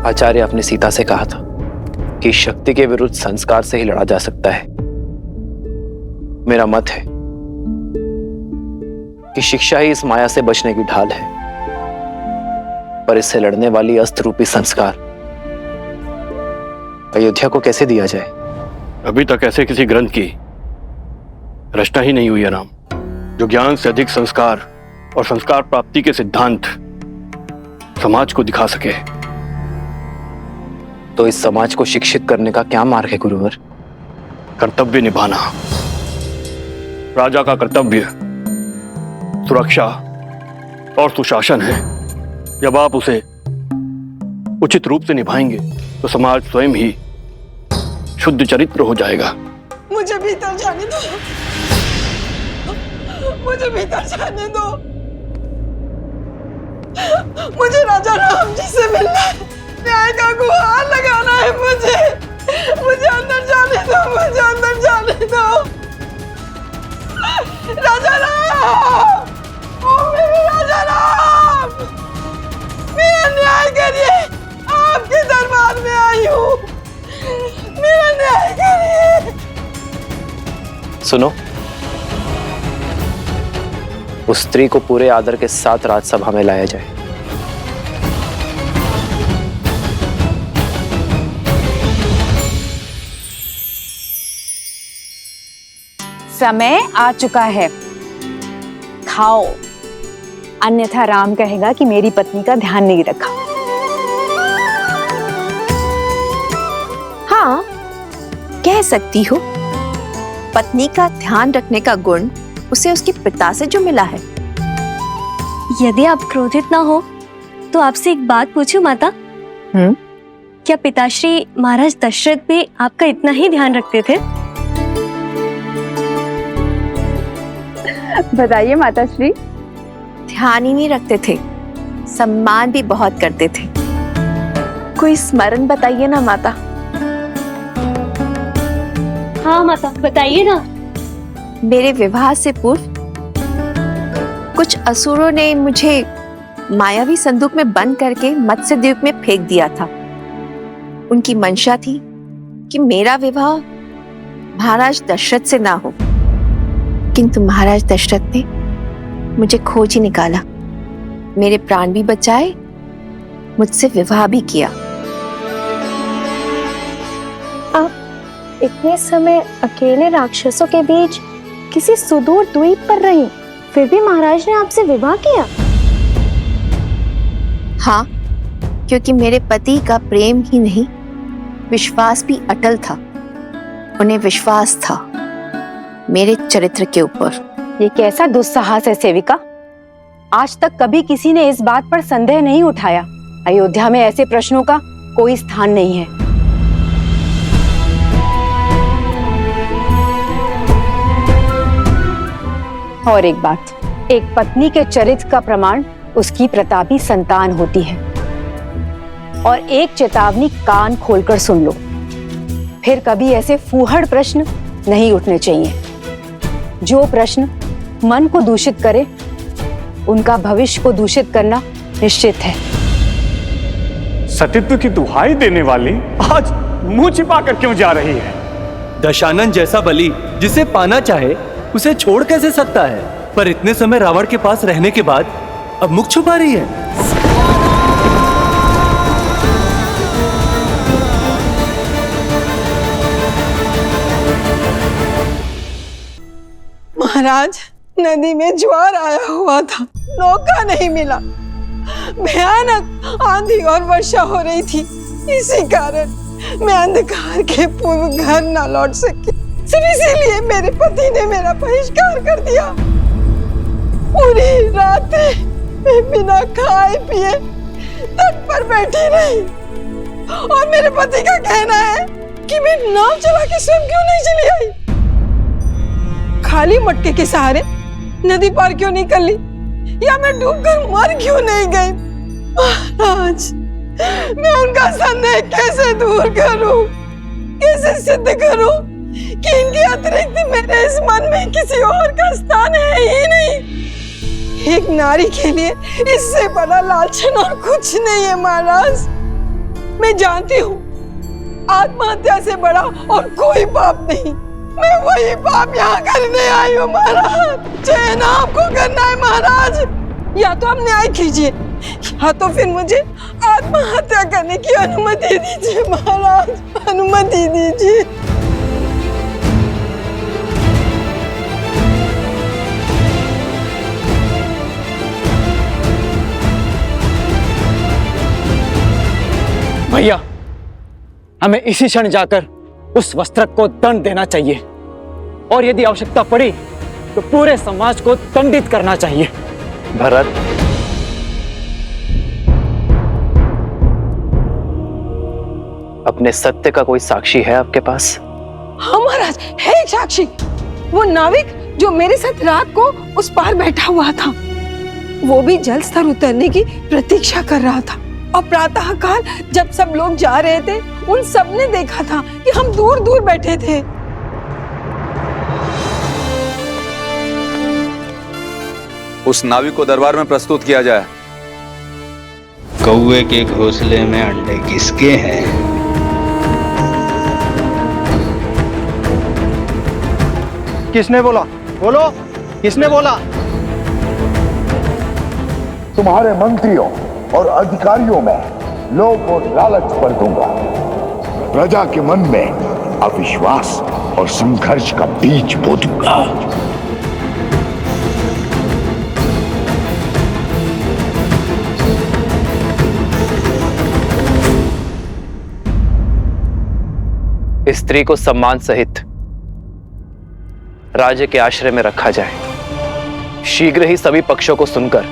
आचार्य अपने सीता से कहा था कि शक्ति के विरुद्ध संस्कार से ही लड़ा जा सकता है। मेरा मत है कि शिक्षा ही इस माया से बचने की ढाल है, पर इससे लड़ने वाली अस्त्र रूपी संस्कार अयोध्या को कैसे दिया जाए? अभी तक ऐसे किसी ग्रंथ की रचना ही नहीं हुई है राम, जो ज्ञान से अधिक संस्कार और संस्कार प्राप्ति के सिद्धांत समाज को दिखा सके। तो इस समाज को शिक्षित करने का क्या मार्ग है गुरुवर? कर्तव्य निभाना। राजा का कर्तव्य सुरक्षा और सुशासन है। जब आप उसे उचित रूप से निभाएंगे तो समाज स्वयं ही शुद्ध चरित्र हो जाएगा। मुझे भीतर जाने दो, मुझे भीतर जाने दो। मुझे राजा राम जी से मिलना है, न्याय का गुहार लगाना है। मुझे अंदर जाने दो, मुझे अंदर जाने दो। राजा राम, ओ मेरे राजा राम, मेरा न्याय करिए, आपके दरबार में आई हूँ, मेरा न्याय करिए। सुनो, उस स्त्री को पूरे आदर के साथ राजसभा में लाया जाए। समय आ चुका है, खाओ, अन्यथा राम कहेगा कि मेरी पत्नी का ध्यान नहीं रखा। हाँ, कह सकती हो। पत्नी का ध्यान रखने का गुण उसे उसके पिता से जो मिला है। यदि आप क्रोधित ना हो तो आपसे एक बात पूछूं माता? क्या पिताश्री महाराज दशरथ भी आपका इतना ही ध्यान रखते थे? बताइए माताश्री। ध्यान ही नहीं रखते थे, सम्मान भी बहुत करते थे। कोई स्मरण बताइए ना माता। हाँ माता, बताइए ना। मेरे विवाह से पूर्व कुछ असुरों ने मुझे मायावी संदूक में बंद करके मत्स्य द्वीप में फेंक दिया था। उनकी मंशा थी कि मेरा विवाह महाराज दशरथ से ना हो, किंतु महाराज दशरथ ने मुझे खोज ही निकाला, मेरे प्राण भी बचाए, मुझसे विवाह भी किया। आप इतने समय अकेले राक्षसों के बीच किसी सुदूर द्वीप पर रही, फिर भी महाराज ने आपसे विवाह किया? हाँ, क्योंकि मेरे पति का प्रेम ही नहीं, विश्वास भी अटल था। उन्हें विश्वास था मेरे चरित्र के ऊपर। ये कैसा दुस्साहस है सेविका? आज तक कभी किसी ने इस बात पर संदेह नहीं उठाया। अयोध्या में ऐसे प्रश्नों का कोई स्थान नहीं है। और एक बात, एक पत्नी के चरित्र का प्रमाण उसकी प्रतापी संतान होती है। और एक चेतावनी कान खोलकर सुन लो, फिर कभी ऐसे फूहड़ प्रश्न नहीं उठने चाहिए। जो प्रश्न मन को दूषित करे, उनका भविष्य को दूषित करना निश्चित है। सतीत्व की दुहाई देने वाली आज मुंह छिपाकर क्यों जा रही है? दशानन जैसा बलि जिसे पाना चाहे उसे छोड़ कैसे सकता है? पर इतने समय रावण के पास रहने के बाद अब मुख छुपा रही है। महाराज, नदी में ज्वार आया हुआ था, नौका नहीं मिला, भयानक आंधी और वर्षा हो रही थी। इसी कारण मैं अंधकार के पूर्व घर न लौट सकी। सिर्फ इसीलिए मेरे पति ने मेरा बहिष्कार कर दिया। पूरी रात मैं बिना खाए पिए तट पर बैठी रही, और मेरे पति का कहना है कि मैं नाव चला के स्वयं क्यों नहीं चली आई, खाली मटके के सहारे नदी पार क्यों नहीं कर ली, या मैं डूबकर मर क्यों नहीं गई। महाराज, मैं उनका संदेह कैसे दूर करूं, कैसे सिद्ध करूं कि इनके अतिरिक्त मेरे इस मन में किसी और का स्थान है ही नहीं। एक नारी के लिए इससे बड़ा लांछन और कुछ नहीं है महाराज। मैं जानती हूँ आत्महत्या से बड़ा और कोई पाप नहीं। मैं वही पाप यहाँ करने आई हूँ महाराज। चयन आपको करना है महाराज। या तो आप न्याय कीजिए या तो फिर मुझे आत्महत्या करने की अनुमति दीजिए महाराज, अनुमति दीजिए। भैया, हमें इसी क्षण जाकर उस वस्त्रक को दंड देना चाहिए और यदि आवश्यकता पड़ी तो पूरे समाज को दंडित करना चाहिए। भरत, अपने सत्य का कोई साक्षी है आपके पास? हाँ महाराज, है एक साक्षी। वो नाविक जो मेरे साथ रात को उस पार बैठा हुआ था, वो भी जल स्तर उतरने की प्रतीक्षा कर रहा था। और प्रातः काल जब सब लोग जा रहे थे, उन सब ने देखा था कि हम दूर दूर बैठे थे। उस नाविक को दरबार में प्रस्तुत किया जाए। कौवे के घोंसले में अंडे किसके हैं? किसने बोला? बोलो, किसने बोला? तुम्हारे मंत्रियों और अधिकारियों में लोभ और लालच भर दूंगा। प्रजा के मन में अविश्वास और संघर्ष का बीज बो दूंगा। स्त्री को सम्मान सहित राज्य के आश्रय में रखा जाए। शीघ्र ही सभी पक्षों को सुनकर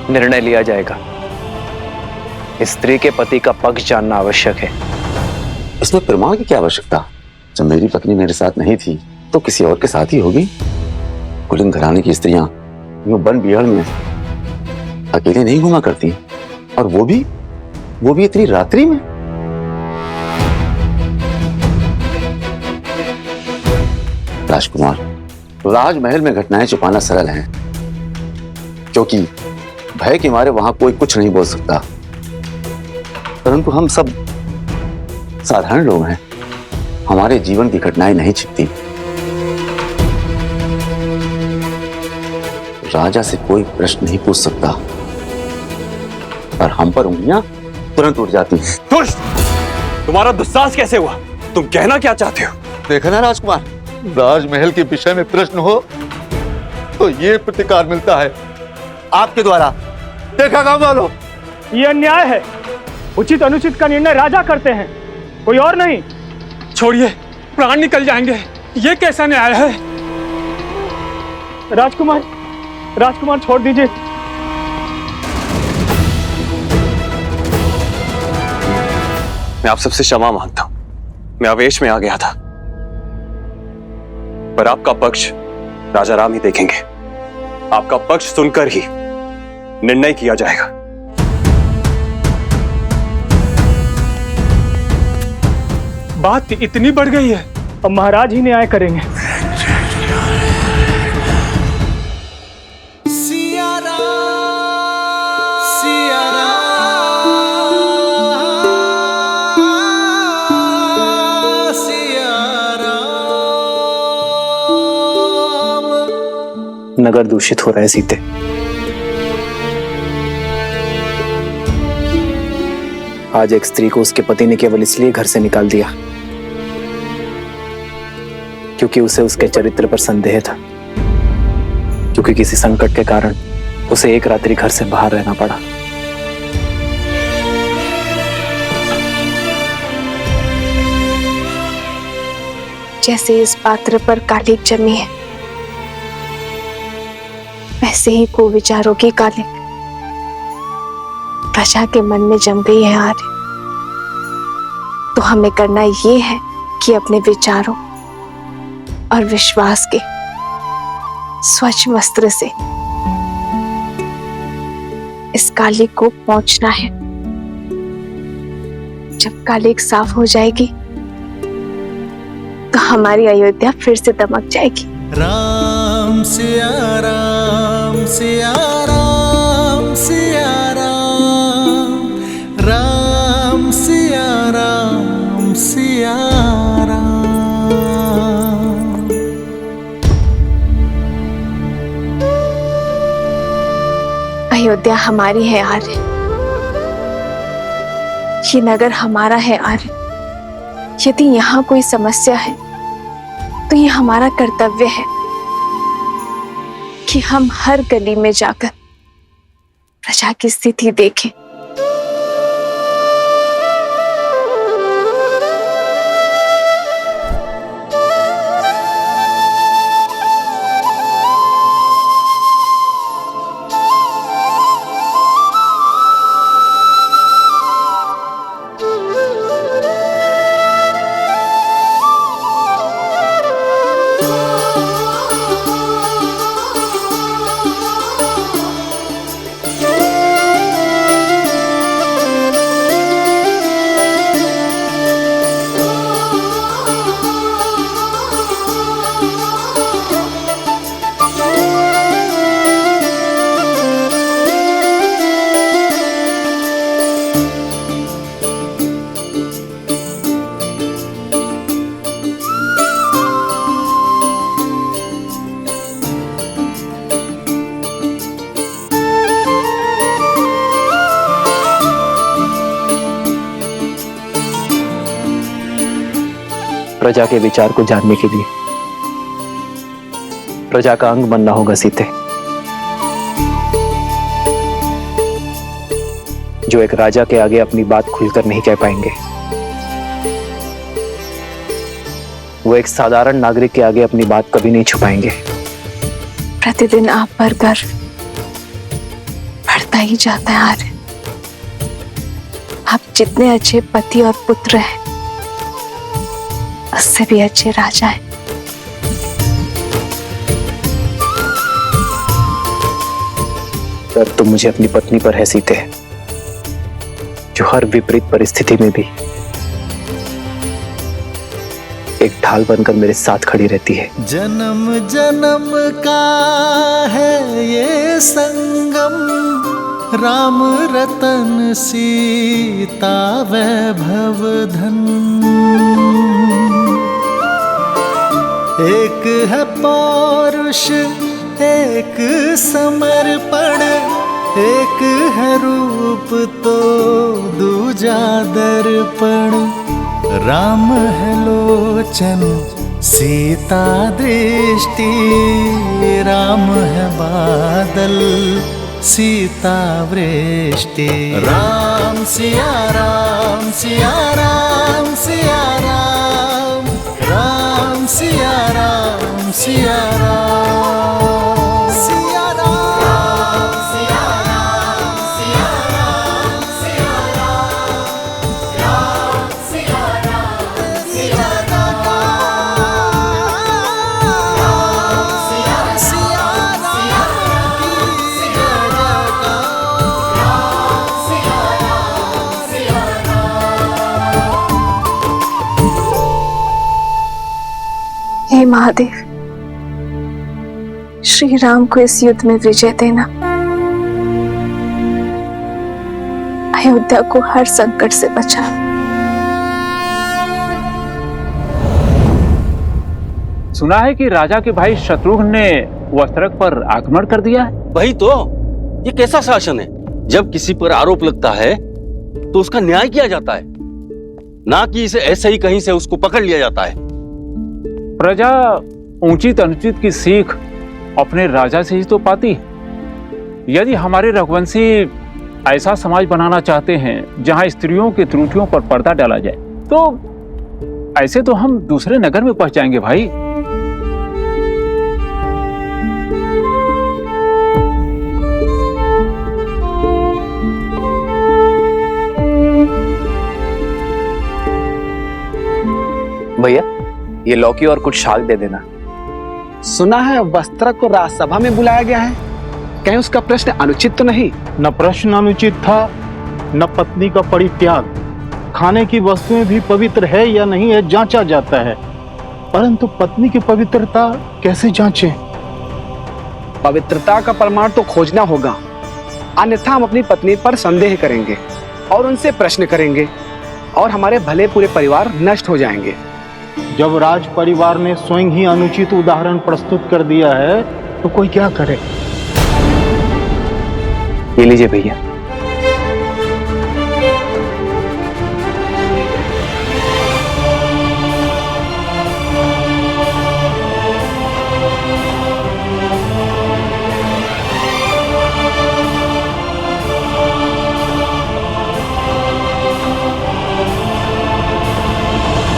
निर्णय लिया जाएगा। स्त्री के पति का पक्ष जानना आवश्यक है। इसमें प्रमाण की क्या आवश्यकता? जब मेरी पत्नी मेरे साथ नहीं थी तो किसी और के साथ ही होगी। कुलीन घराने की स्त्रियां यूं वन बिहार में अकेले नहीं घुमा करती, और वो भी इतनी रात्रि में। राजकुमार, राजमहल में घटनाएं छुपाना सरल है, क्योंकि भय के मारे वहां कोई कुछ नहीं बोल सकता। परंतु हम सब साधारण लोग हैं, हमारे जीवन की घटनाएं नहीं छिपती। राजा से कोई प्रश्न नहीं पूछ सकता, पर हम पर उंगलियां तुरंत उठ जाती हैं। दुष्ट! तुम्हारा दुस्साहस कैसे हुआ? तुम कहना क्या चाहते हो? देखा ना राजकुमार, राजमहल के विषय में प्रश्न हो तो ये प्रतिकार मिलता है आपके द्वारा। देखा गांव वालों, ये अन्याय है। उचित अनुचित का निर्णय राजा करते हैं, कोई और नहीं। छोड़िए, प्राण निकल जाएंगे। ये कैसा न्याय है? राजकुमार छोड़ दीजिए। मैं आप सबसे क्षमा मांगता हूं, मैं आवेश में आ गया था। पर आपका पक्ष राजा राम ही देखेंगे। आपका पक्ष सुनकर ही निर्णय किया जाएगा। बात इतनी बढ़ गई है, अब महाराज ही न्याय करेंगे। नगर दूषित हो रहा है सीते। आज एक स्त्री को उसके पति ने केवल इसलिए घर से निकाल दिया क्योंकि उसे उसके चरित्र पर संदेह था, क्योंकि किसी संकट के कारण उसे एक रात्रि घर से बाहर रहना पड़ा। जैसे इस पात्र पर कालिक जमी है, वैसे ही कुविचारों की कालिक प्रजा के मन में जम गई है आर्य। तो हमें करना ये है कि अपने विचारों और विश्वास के स्वच्छ वस्त्र से इस कालिक को पोंछना है। जब कालिक साफ हो जाएगी तो हमारी अयोध्या फिर से दमक जाएगी। राम सिया राम सिया राम सिया राम राम। अयोध्या हमारी है आर्य, ये नगर हमारा है आर्य। यदि यहाँ कोई समस्या है तो ये हमारा कर्तव्य है कि हम हर गली में जाकर प्रजा की स्थिति देखें। प्रजा के विचार को जानने के लिए प्रजा का अंग बनना होगा सीते, जो एक राजा के आगे अपनी बात खुलकर नहीं कह पाएंगे, वो एक साधारण नागरिक के आगे अपनी बात कभी नहीं छुपाएंगे। प्रतिदिन आप पर गर्व बढ़ता ही जाता है आर्य। आप जितने अच्छे पति और पुत्र हैं, उससे भी अच्छे राजा हैं। गर्व तो मुझे अपनी पत्नी पर है सीते, जो हर विपरीत परिस्थिति में भी एक ढाल बनकर मेरे साथ खड़ी रहती है। जन्म जन्म का है ये संगम, राम रतन सीता वैभव धन। एक है पौरुष एक समर्पण, एक है रूप तो दूजा दर्पण। राम है लोचन सीता दृष्टि, राम है बादल सीता वृष्टि। राम सिया राम सिया राम सिया राम, राम सिया राम सिया राम सिया राम सिया राम सिया राम सिया राम, राम सिया राम सिया हे महादेव, श्री राम को इस युद्ध में विजय देना, अयोध्या को हर संकट से बचा। सुना है कि राजा के भाई शत्रुघ्न ने वस्त्रक पर आक्रमण कर दिया है। वही तो, ये कैसा शासन है? जब किसी पर आरोप लगता है तो उसका न्याय किया जाता है, ना कि इसे ऐसे ही कहीं से उसको पकड़ लिया जाता है। प्रजा उचित अनुचित की सीख अपने राजा से ही तो पाती। यदि हमारे रघुवंशी ऐसा समाज बनाना चाहते हैं जहां स्त्रियों की त्रुटियों पर पर्दा डाला जाए, तो ऐसे तो हम दूसरे नगर में पहुंच जाएंगे भाई। भैया, ये लौकी और कुछ शाक दे देना। सुना है वस्त्रक को राजसभा में बुलाया गया है, कहीं उसका प्रश्न अनुचित तो नहीं? न प्रश्न अनुचित था, न पत्नी का परित्याग। खाने की वस्तुएं भी पवित्र है या नहीं है जांचा जाता है, परंतु पत्नी की पवित्रता कैसे जांचें? पवित्रता का प्रमाण तो खोजना होगा, अन्यथा हम अपनी पत्नी पर संदेह करेंगे और उनसे प्रश्न करेंगे और हमारे भले पूरे परिवार नष्ट हो जाएंगे। जब राज परिवार ने स्वयं ही अनुचित उदाहरण प्रस्तुत कर दिया है तो कोई क्या करे? ये लीजिए भैया।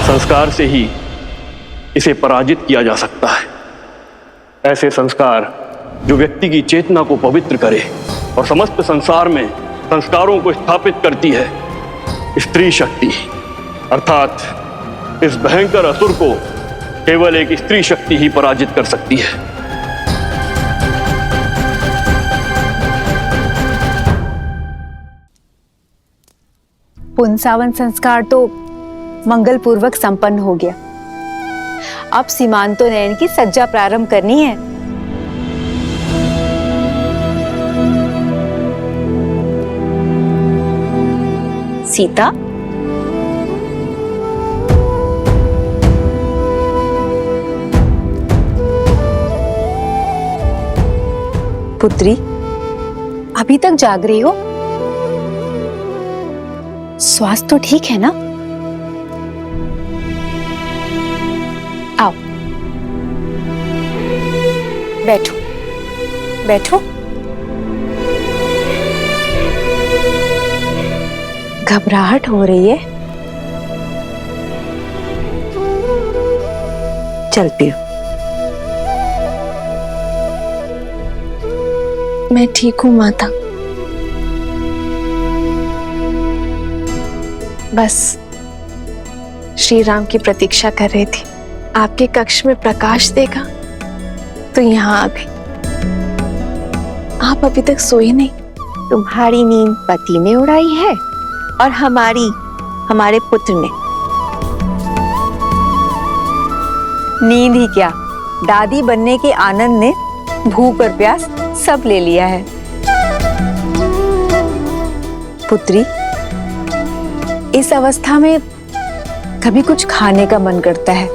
संस्कार से ही इसे पराजित किया जा सकता है। ऐसे संस्कार जो व्यक्ति की चेतना को पवित्र करे और समस्त संसार में संस्कारों को स्थापित करती है, स्त्री शक्ति, अर्थात इस भयंकर असुर को केवल एक स्त्री शक्ति ही पराजित कर सकती है। पुंसावन संस्कार तो मंगल पूर्वक संपन्न हो गया। अब सीमांतो नयन की सज्जा प्रारंभ करनी है। सीता, पुत्री, अभी तक जाग रही हो? स्वास्थ्य तो ठीक है ना? आओ, बैठो बैठो। घबराहट हो रही है? चलती हूँ। मैं ठीक हूँ माता, बस श्री राम की प्रतीक्षा कर रही थी। आपके कक्ष में प्रकाश देखा तो यहाँ आ गई। आप अभी तक सोए नहीं। तुम्हारी नींद पति ने उड़ाई है और हमारे पुत्र ने। नींद ही क्या, दादी बनने के आनंद ने भूख और प्यास सब ले लिया है। पुत्री, इस अवस्था में कभी कुछ खाने का मन करता है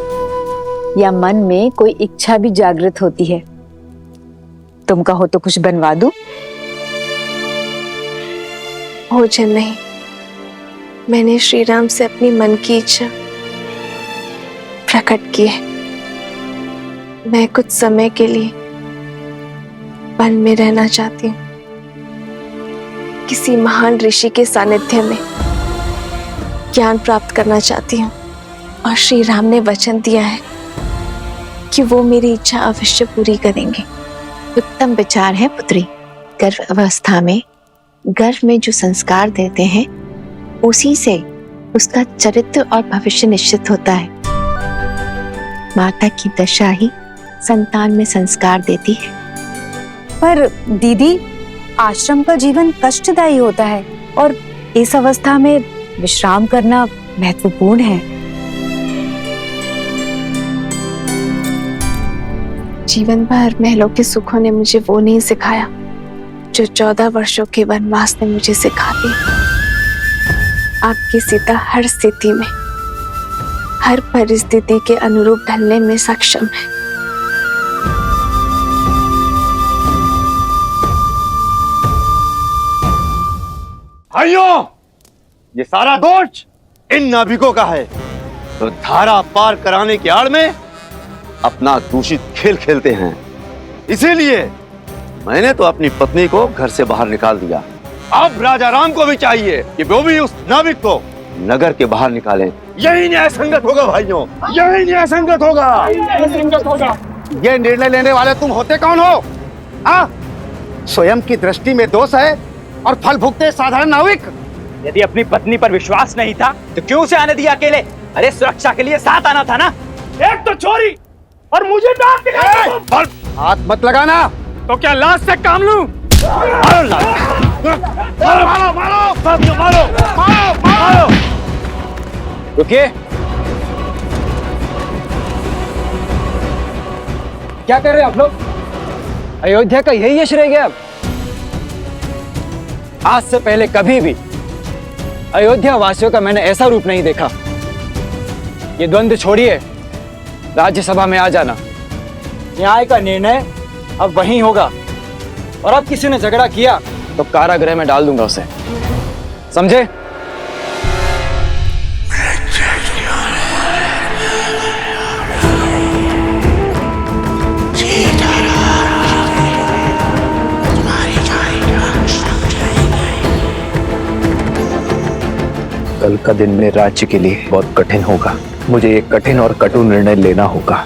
या मन में कोई इच्छा भी जागृत होती है। तुम कहो तो कुछ बनवा दूं? भोजन नहीं, मैंने श्री राम से अपनी मन की इच्छा प्रकट की है। मैं कुछ समय के लिए वन में रहना चाहती हूँ, किसी महान ऋषि के सानिध्य में ज्ञान प्राप्त करना चाहती हूँ। और श्री राम ने वचन दिया है कि वो मेरी इच्छा अवश्य पूरी करेंगे। उत्तम विचार है पुत्री। गर्भ अवस्था में गर्भ में जो संस्कार देते हैं उसी से उसका चरित्र और भविष्य निश्चित होता है। माता की दशा ही संतान में संस्कार देती है। पर दीदी, आश्रम का जीवन कष्टदायी होता है और इस अवस्था में विश्राम करना महत्वपूर्ण है। जीवन भर महलों के सुखों ने मुझे वो नहीं सिखाया जो 14 वर्षों के वनवास ने मुझे सिखा दी। आपकी सीता हर स्थिति में, हर परिस्थिति के अनुरूप ढलने में सक्षम है। भाइयों, ये सारा दोष इन नाभिकों का है, तो धारा पार कराने की आड़ में अपना दूषित खेल खेलते हैं। इसीलिए मैंने तो अपनी पत्नी को घर से बाहर निकाल दिया। अब राजा राम को भी चाहिए कि वो भी उस नाविक को नगर के बाहर निकालें। यही न्याय संगत होगा भाइयों, यही न्याय संगत होगा। ये निर्णय लेने वाले तुम होते कौन हो? हाँ, स्वयं की दृष्टि में दोष है और फल भुगते साधारण नाविक। यदि अपनी पत्नी पर विश्वास नहीं था तो क्यों उसे आने दिया अकेले? अरे सुरक्षा के लिए साथ आना था ना। एक तो चोरी और मुझे डांट दिया। हाथ मत लगाना। तो क्या लाश से काम लूं? मारो मारो मारो मारो मारो। रुकिए, क्या कर रहे हैं आप लोग? अयोध्या का यही यश रह गया अब? आज से पहले कभी भी अयोध्या वासियों का मैंने ऐसा रूप नहीं देखा। ये द्वंद्व छोड़िए, राज्यसभा में आ जाना। न्याय का निर्णय अब वहीं होगा। और अब किसी ने झगड़ा किया तो कारागृह में डाल दूंगा उसे, समझे? कल का दिन मेरे राज्य के लिए बहुत कठिन होगा। मुझे एक कठिन और कटु निर्णय लेना होगा।